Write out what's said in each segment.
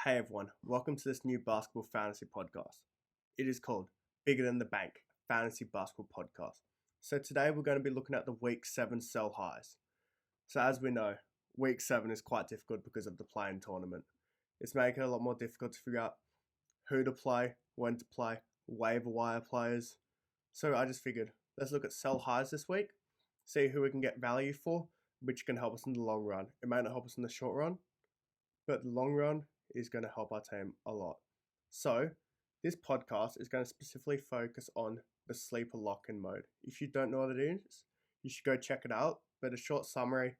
Hey everyone, welcome to this new basketball fantasy podcast. It is called Bigger Than the Bank Fantasy Basketball Podcast. So today we're going to be looking at the Week 7 sell highs. So as we know, Week 7 is quite difficult because of the play-in tournament. It's making it a lot more difficult to figure out who to play, when to play, waiver wire players. So I just figured, let's look at sell highs this week, see who we can get value for, which can help us in the long run. It may not help us in the short run, but the long run is going to help our team a lot. So this podcast is going to specifically focus on the sleeper lock-in mode. If you don't know what it is, you should go check it out. But a short summary,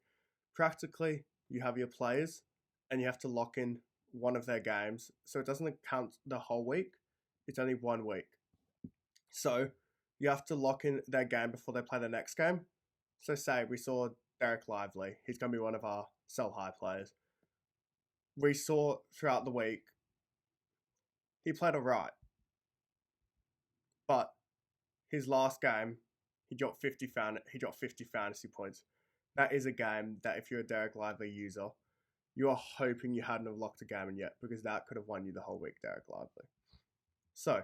practically you have your players and you have to lock in one of their games. So it doesn't count the whole week, it's only 1 week. So you have to lock in their game before they play the next game. So say we saw Derek Lively, he's going to be one of our sell high players. We saw throughout the week, he played alright. But his last game, he dropped 50 fantasy points. That is a game that if you're a Derek Lively user, you are hoping you hadn't have locked a game in yet, because that could have won you the whole week, Derek Lively. So,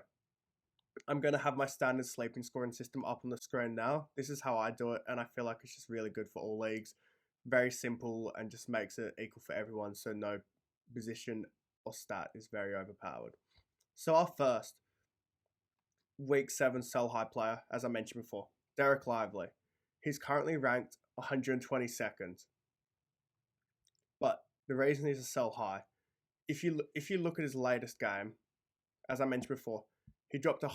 I'm going to have my standard sleeping scoring system up on the screen now. This is how I do it, and I feel like it's just really good for all leagues. Very simple and just makes it equal for everyone, so no position or stat is very overpowered. So our first Week 7 sell high player, as I mentioned before, Derek Lively. He's currently ranked 122nd. But the reason he's a sell high, if you look at his latest game, as I mentioned before, he dropped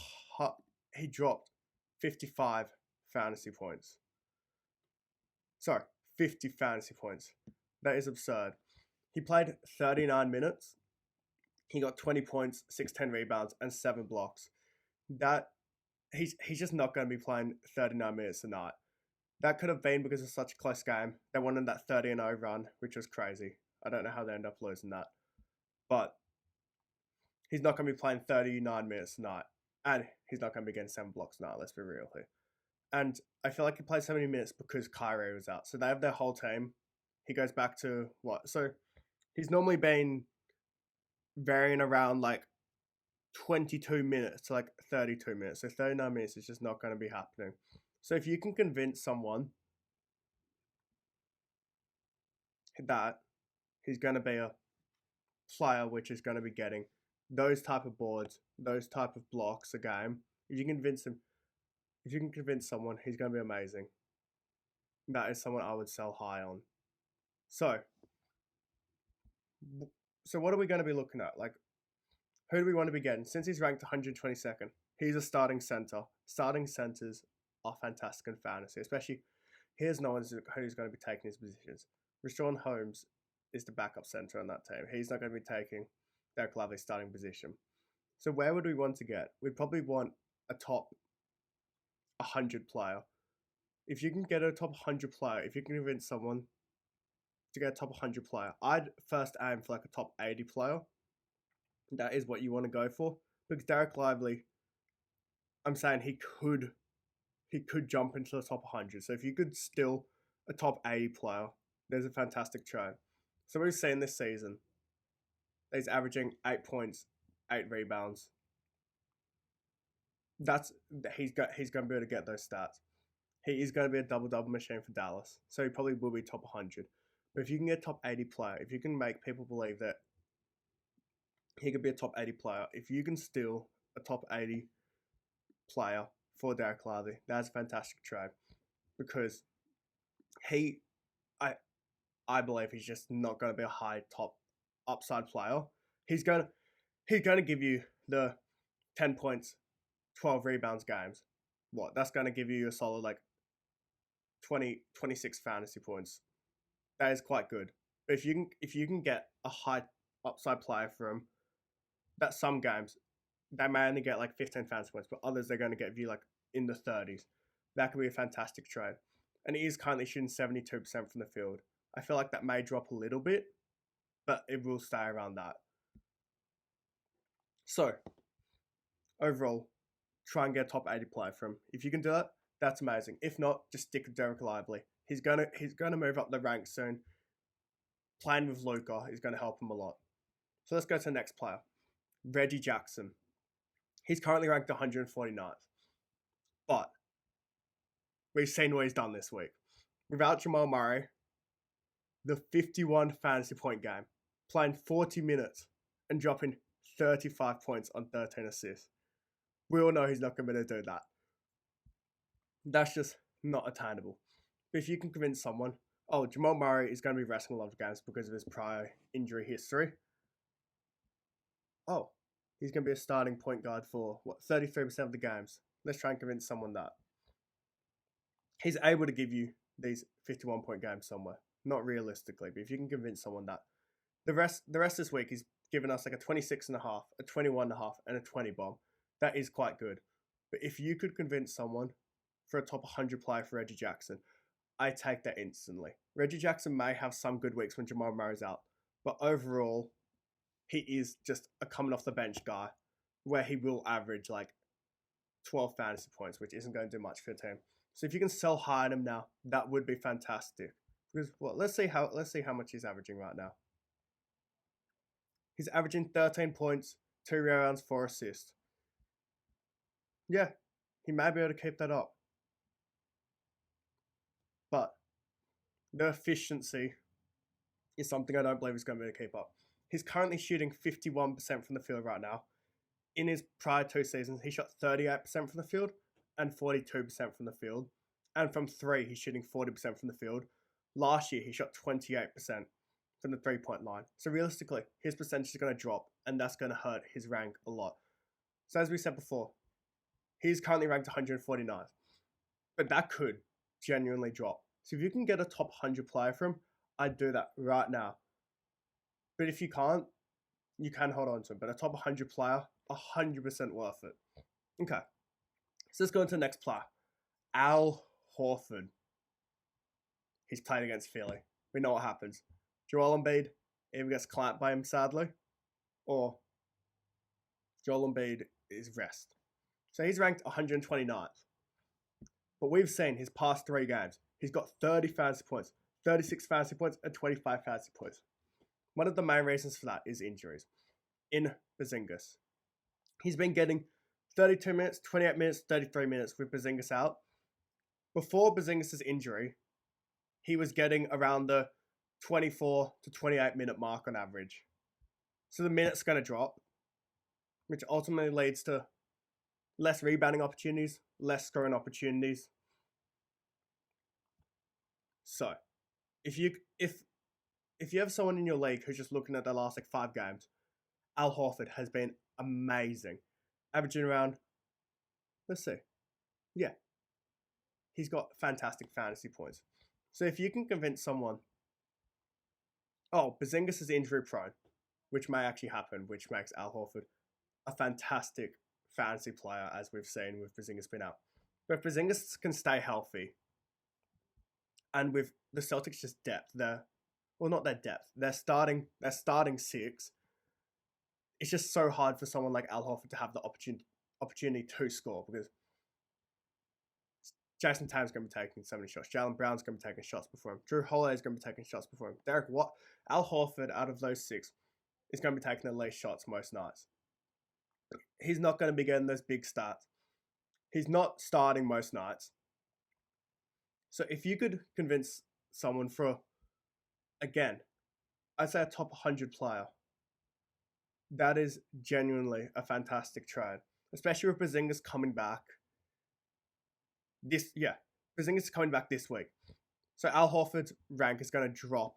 55 fantasy points. Sorry, 50 fantasy points. That is absurd. He played 39 minutes. He got 20 points, 10 rebounds, and 7 blocks. That he's just not going to be playing 39 minutes a night. That could have been because of such a close game. They wanted that 30-0 run, which was crazy. I don't know how they ended up losing that. But he's not going to be playing 39 minutes a night. And he's not going to be getting 7 blocks a night, let's be real here. And I feel like he played so many minutes because Kyrie was out. So they have their whole team. He goes back to what? So he's normally been varying around like 22 minutes to like 32 minutes. So 39 minutes is just not going to be happening. So if you can convince someone that he's going to be a player which is going to be getting those type of boards, those type of blocks a game, if you can convince someone he's going to be amazing, that is someone I would sell high on. So what are we going to be looking at? Like, who do we want to be getting? Since he's ranked 122nd, he's a starting center. Starting centers are fantastic in fantasy, especially here's no one who's going to be taking his positions. Richaun Holmes is the backup center on that team. He's not going to be taking Derek Lively's starting position. So where would we want to get? We'd probably want a top 100 player. If you can get a top 100 player, if you can convince someone to get a top 100 player, I'd first aim for like a top 80 player. That is what you want to go for. Because Derek Lively, I'm saying he could jump into the top 100. So if you could steal a top 80 player, there's a fantastic trade. So we've seen this season, he's averaging 8 points, 8 rebounds. He's going to be able to get those stats. He is going to be a double-double machine for Dallas. So he probably will be top 100. But if you can get a top 80 player, if you can make people believe that he could be a top 80 player, if you can steal a top 80 player for Derek Lively, that's a fantastic trade. Because I believe he's just not going to be a high top upside player. He's going to give you the 10 points, 12 rebounds games. What? That's going to give you a solid like 26 fantasy points. That is quite good. But if you can get a high upside player for him, that some games they may only get like 15 fantasy points, but others they're going to get you like in the 30s. That could be a fantastic trade. And he is currently shooting 72% from the field. I feel like that may drop a little bit, but it will stay around that. So, overall, try and get a top 80 player from him. If you can do that, that's amazing. If not, just stick with Derek Lively. He's gonna move up the ranks soon. Playing with Luka is going to help him a lot. So let's go to the next player. Reggie Jackson. He's currently ranked 149th. But we've seen what he's done this week. Without Jamal Murray, the 51 fantasy point game, playing 40 minutes and dropping 35 points on 13 assists. We all know he's not going to do that. That's just not attainable. But if you can convince someone, oh, Jamal Murray is going to be resting a lot of games because of his prior injury history. Oh, he's going to be a starting point guard for, 33% of the games. Let's try and convince someone that. He's able to give you these 51-point games somewhere. Not realistically, but if you can convince someone that. The rest this week, he's given us like a 26.5, a 21.5, and a 20 bomb. That is quite good. But if you could convince someone for a top 100 player for Reggie Jackson, I take that instantly. Reggie Jackson may have some good weeks when Jamal Murray's out, but overall, he is just a coming off the bench guy where he will average like 12 fantasy points, which isn't going to do much for your team. So if you can sell high on him now, that would be fantastic. Because let's see how much he's averaging right now. He's averaging 13 points, 2 rebounds, 4 assists. Yeah, he may be able to keep that up. But the efficiency is something I don't believe he's going to be able to keep up. He's currently shooting 51% from the field right now. In his prior 2 seasons, he shot 38% from the field and 42% from the field. And from 3, he's shooting 40% from the field. Last year, he shot 28% from the 3-point line. So realistically, his percentage is going to drop, and that's going to hurt his rank a lot. So as we said before, he's currently ranked 149th. But that could genuinely drop. So if you can get a top 100 player from him, I'd do that right now. But if you can't, you can hold on to him. But a top 100 player, 100% worth it. Okay. So let's go into the next player. Al Horford. He's playing against Philly. We know what happens. Joel Embiid either gets clamped by him, sadly, or Joel Embiid is rest. So he's ranked 129th. But we've seen his past 3 games. He's got 30 fantasy points, 36 fantasy points, and 25 fantasy points. One of the main reasons for that is injuries. In Porzingis, he's been getting 32 minutes, 28 minutes, 33 minutes with Porzingis out. Before Porzingis' injury, he was getting around the 24 to 28 minute mark on average. So the minutes going to drop, which ultimately leads to less rebounding opportunities, less scoring opportunities. So, if you have someone in your league who's just looking at their last 5 games, Al Horford has been amazing, averaging around. Let's see, yeah, he's got fantastic fantasy points. So if you can convince someone, oh, Porzingis is injury prone, which may actually happen, which makes Al Horford a fantastic fantasy player, as we've seen with Porzingis being out. But if Porzingis can stay healthy, and with the Celtics just depth, not their depth, their starting 6, it's just so hard for someone like Al Horford to have the opportunity to score, because Jason Tatum's going to be taking so many shots. Jaylen Brown's going to be taking shots before him. Drew Holiday's going to be taking shots before him. Al Horford, out of those 6, is going to be taking the least shots most nights. He's not going to be getting those big stats. He's not starting most nights. So if you could convince someone for, again, I'd say a top 100 player, that is genuinely a fantastic trade. Especially with Porzingis coming back. Porzingis is coming back this week. So Al Horford's rank is going to drop.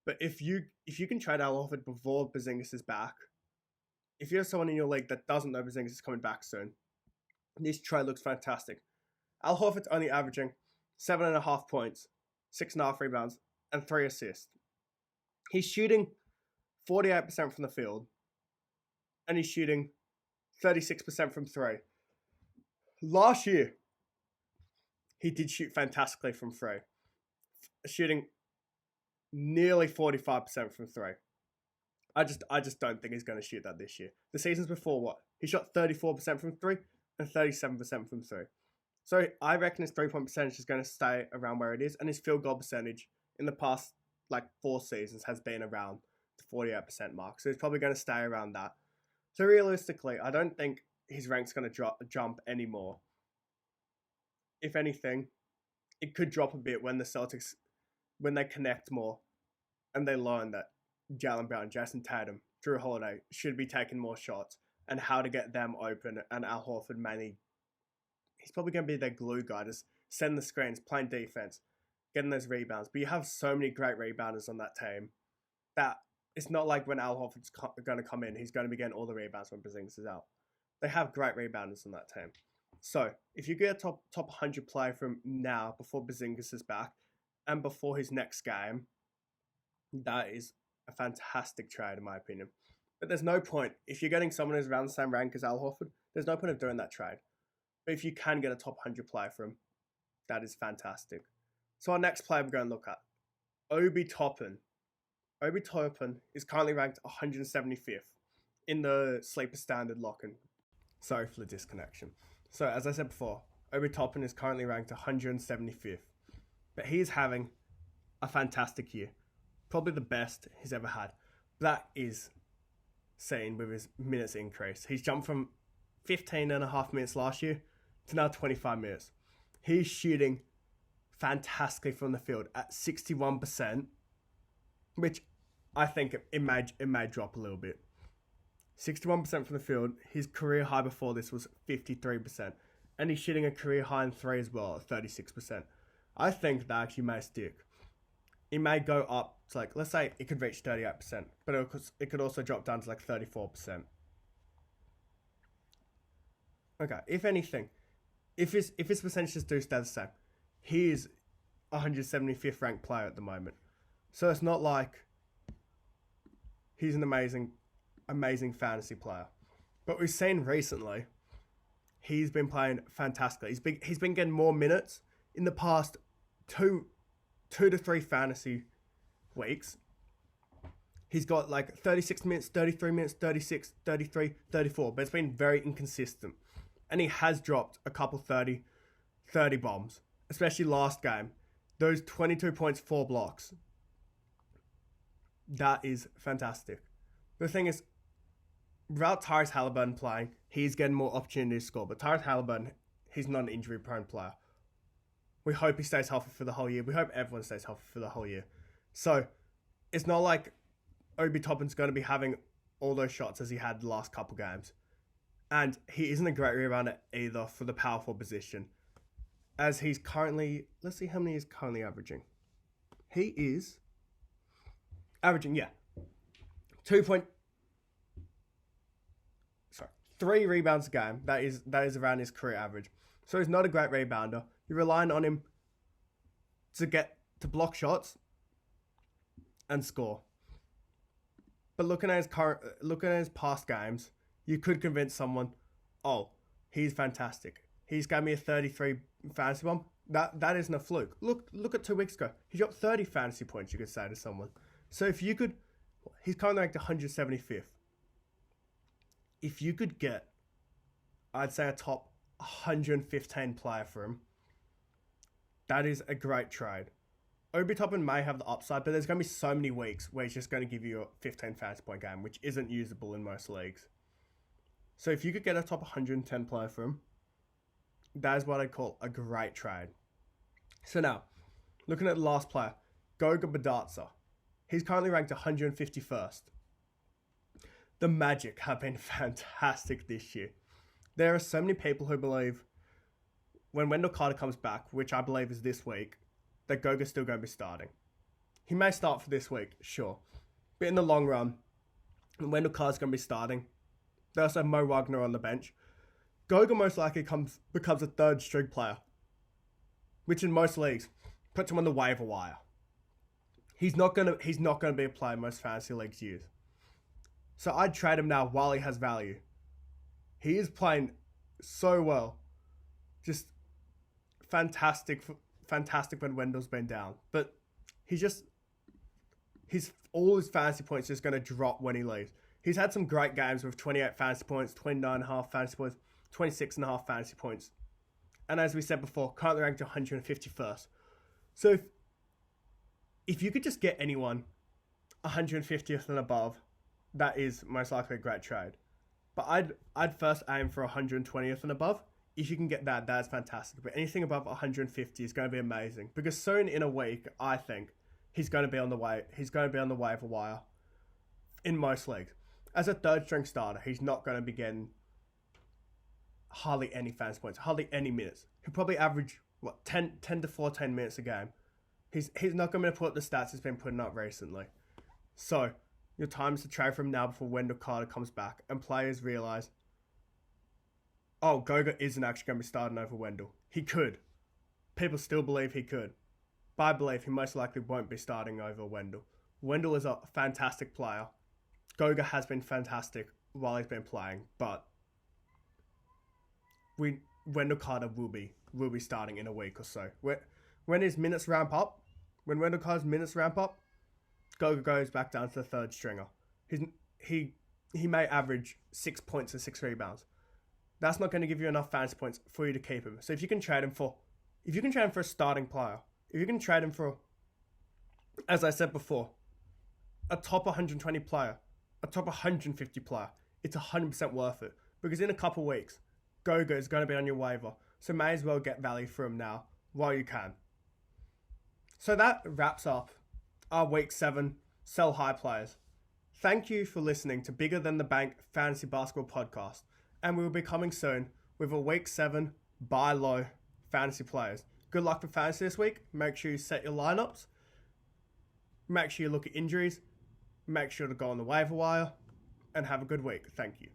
But if you can trade Al Horford before Porzingis is back, if you have someone in your league that doesn't know Porzingis is coming back soon, this trade looks fantastic. Al Horford's only averaging 7.5 points, 6.5 rebounds, and 3 assists. He's shooting 48% from the field, and he's shooting 36% from 3. Last year, he did shoot fantastically from 3, shooting nearly 45% from 3. I just don't think he's going to shoot that this year. The seasons before, he shot 34% from 3 and 37% from 3. So I reckon his 3-point percentage is going to stay around where it is, and his field goal percentage in the past 4 seasons has been around 48% mark. So he's probably going to stay around that. So realistically, I don't think his rank's going to jump anymore. If anything, it could drop a bit when the Celtics, when they connect more and they learn that Jaylen Brown, Jason Tatum, Drew Holiday should be taking more shots and how to get them open. And Al Horford mainly, he's probably going to be their glue guy, just sending the screens, playing defense, getting those rebounds. But you have so many great rebounders on that team that it's not like when Al Horford's going to come in, he's going to be getting all the rebounds when Porzingis is out. They have great rebounders on that team. So if you get a top 100 player from now, before Porzingis is back, and before his next game, that is a fantastic trade in my opinion. But there's no point, if you're getting someone who's around the same rank as Al Horford, there's no point of doing that trade. But if you can get a top 100 player from him, that is fantastic. So our next player we're going to look at, Obi Toppin. Obi Toppin is currently ranked 175th in the Sleeper Standard lock-in. Sorry for the disconnection. So, as I said before, Obi Toppin is currently ranked 175th. But he is having a fantastic year. Probably the best he's ever had. That is seen with his minutes increase. He's jumped from 15.5 minutes last year to now 25 minutes. He's shooting fantastically from the field at 61%, which I think it may drop a little bit. 61% from the field. His career high before this was 53%. And he's shooting a career high in 3 as well at 36%. I think that actually may stick. It may go up to like, let's say it could reach 38%. But it could also drop down to like 34%. Okay, if anything, if his percentages do stay the same, he is 175th ranked player at the moment. So it's not like he's an amazing fantasy player. But we've seen recently, he's been playing fantastically. He's been getting more minutes in the past two to three fantasy weeks. He's got like 36 minutes, 33 minutes, 36, 33, 34. But it's been very inconsistent. And he has dropped a couple 30 bombs. Especially last game. Those 22 points, 4 blocks. That is fantastic. The thing is, without Tyrese Halliburton playing, he's getting more opportunity to score. But Tyrese Halliburton, he's not an injury-prone player. We hope he stays healthy for the whole year. We hope everyone stays healthy for the whole year. So, it's not like Obi Toppin's going to be having all those shots as he had the last couple games. And he isn't a great rebounder either for the power forward position. As he's currently, let's see how many he's currently averaging. He is averaging, 3 rebounds a game. That is around his career average. So he's not a great rebounder. You're relying on him to block shots and score. But looking at his past games, you could convince someone, oh, he's fantastic. He's gave me a 33 fantasy bomb. That isn't a fluke. Look at 2 weeks ago. He dropped 30 fantasy points, you could say to someone. So if you could, he's currently ranked 175th. If you could get, I'd say a top 115 player for him, that is a great trade. Obi Toppin may have the upside, but there's going to be so many weeks where he's just going to give you a 15 fantasy point game, which isn't usable in most leagues. So if you could get a top 110 player for him, that is what I call a great trade. So now, looking at the last player, Goga Badarza. He's currently ranked 151st. The Magic have been fantastic this year. There are so many people who believe when Wendell Carter comes back, which I believe is this week, that Goga's still going to be starting. He may start for this week, sure. But in the long run, when Wendell Carter's going to be starting, they also have Mo Wagner on the bench. Goga most likely becomes a third string player, which in most leagues puts him on the waiver wire. He's not gonna be a player most fantasy leagues use. So I'd trade him now while he has value. He is playing so well, just fantastic when Wendell's been down. But all his fantasy points just going to drop when he leaves. He's had some great games with 28 fantasy points, 29.5 fantasy points, 26.5 fantasy points. And as we said before, currently ranked 151st. So if you could just get anyone 150th and above, that is most likely a great trade. But I'd first aim for 120th and above. If you can get that, that's fantastic. But anything above 150 is going to be amazing, because soon in a week, I think he's going to be on the way. He's going to be on the waiver wire in most leagues. As a third string starter, he's not going to be getting hardly any fantasy points, hardly any minutes. He'll probably average 10 to 14 minutes a game. He's not going to put up the stats he's been putting up recently. So your time is to trade for him now before Wendell Carter comes back and players realise, oh, Goga isn't actually going to be starting over Wendell. He could. People still believe he could. But I believe he most likely won't be starting over Wendell. Wendell is a fantastic player. Goga has been fantastic while he's been playing, but Wendell Carter will be starting in a week or so. When his minutes ramp up, when Wendell Carter's minutes ramp up, Goga goes back down to the third stringer. He may average 6 points and 6 rebounds. That's not going to give you enough fantasy points for you to keep him. So if you can trade him for a starting player, if you can trade him for, as I said before, a top 120 player, a top 150 player, it's 100% worth it. Because in a couple of weeks, Goga is going to be on your waiver. So may as well get value for him now while you can. So that wraps up our Week 7 Sell High players. Thank you for listening to Bigger Than the Bank Fantasy Basketball Podcast. And we will be coming soon with a Week 7 Buy Low fantasy players. Good luck for fantasy this week. Make sure you set your lineups. Make sure you look at injuries. Make sure to go on the waiver wire. And have a good week. Thank you.